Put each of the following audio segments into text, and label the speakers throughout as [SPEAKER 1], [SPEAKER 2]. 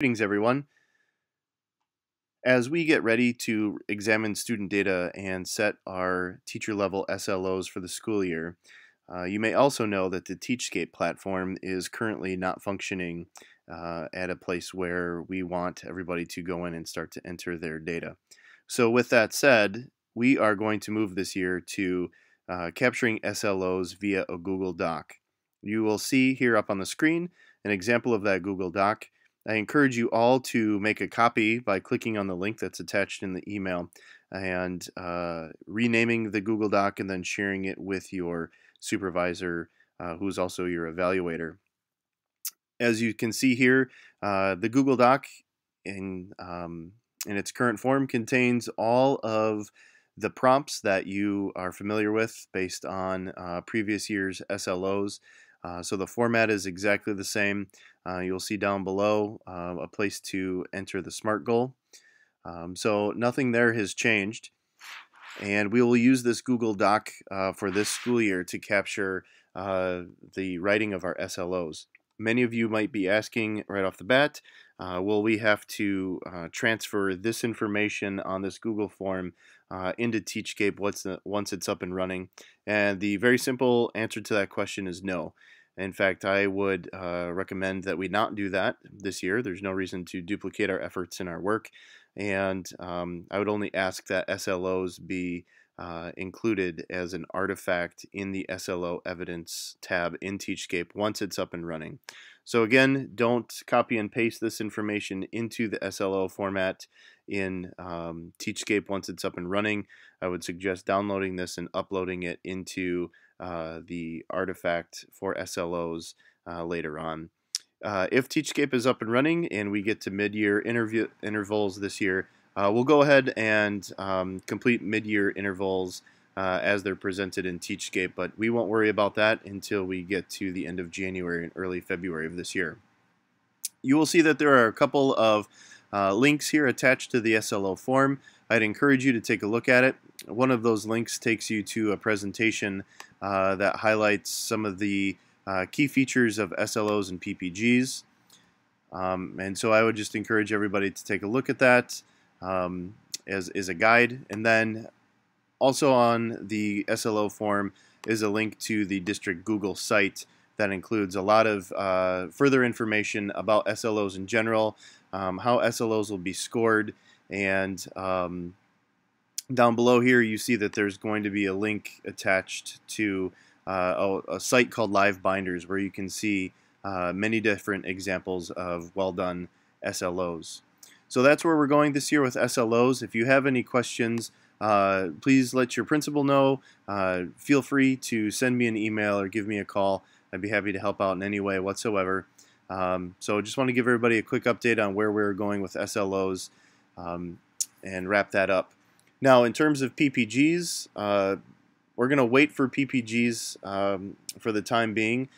[SPEAKER 1] Greetings, everyone. As we get ready to examine student data and set our teacher level SLOs for the school year, you may also know that the Teachscape platform is currently not functioning at a place where we want everybody to go in and start to enter their data. So with that said, we are going to move this year to capturing SLOs via a Google Doc. You will see here up on the screen an example of that Google Doc. I encourage you all to make a copy by clicking on the link that's attached in the email and renaming the Google Doc and then sharing it with your supervisor who's also your evaluator. As you can see here, the Google Doc in its current form contains all of the prompts that you are familiar with based on previous year's SLOs. So the format is exactly the same. You'll see down below a place to enter the SMART goal. So nothing there has changed. And we will use this Google Doc for this school year to capture the writing of our SLOs. Many of you might be asking right off the bat, will we have to transfer this information on this Google form into Teachscape once it's up and running? And the very simple answer to that question is no. In fact, I would recommend that we not do that this year. There's no reason to duplicate our efforts in our work. And I would only ask that SLOs be included as an artifact in the SLO evidence tab in Teachscape once it's up and running. So again, don't copy and paste this information into the SLO format in Teachscape once it's up and running. I would suggest downloading this and uploading it into the artifact for SLOs later on. If Teachscape is up and running and we get to mid-year intervals this year, we'll go ahead and complete mid-year intervals as they're presented in Teachscape, but we won't worry about that until we get to the end of January and early February of this year. You will see that there are a couple of links here attached to the SLO form. I'd encourage you to take a look at it. One of those links takes you to a presentation that highlights some of the key features of SLOs and PPGs. And so I would just encourage everybody to take a look at that as a guide. And then also on the SLO form is a link to the district Google site that includes a lot of further information about SLOs in general, how SLOs will be scored, and down below here you see that there's going to be a link attached to a site called Live Binders where you can see many different examples of well done SLOs. So that's where we're going this year with SLOs. If you have any questions, please let your principal know. Feel free to send me an email or give me a call. I'd be happy to help out in any way whatsoever. So just want to give everybody a quick update on where we're going with SLOs and wrap that up. Now, in terms of PPGs, we're going to wait for PPGs for the time being.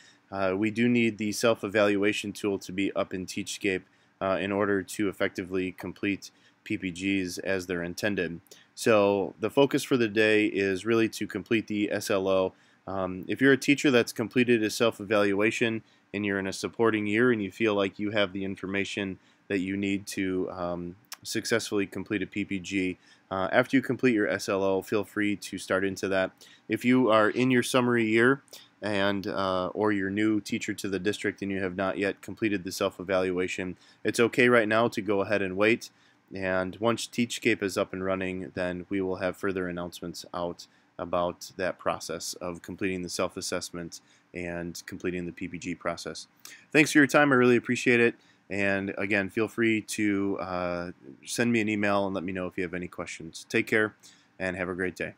[SPEAKER 1] We do need the self-evaluation tool to be up in Teachscape in order to effectively complete PPGs as they're intended. So the focus for the day is really to complete the SLO. If you're a teacher that's completed a self-evaluation and you're in a supporting year and you feel like you have the information that you need to successfully complete a PPG, after you complete your SLO, feel free to start into that. If you are in your summary year and or you're new teacher to the district and you have not yet completed the self-evaluation, it's okay right now to go ahead and wait. And once Teachscape is up and running, then we will have further announcements out about that process of completing the self-assessment and completing the PPG process. Thanks for your time. I really appreciate it. And again, feel free to send me an email and let me know if you have any questions. Take care and have a great day.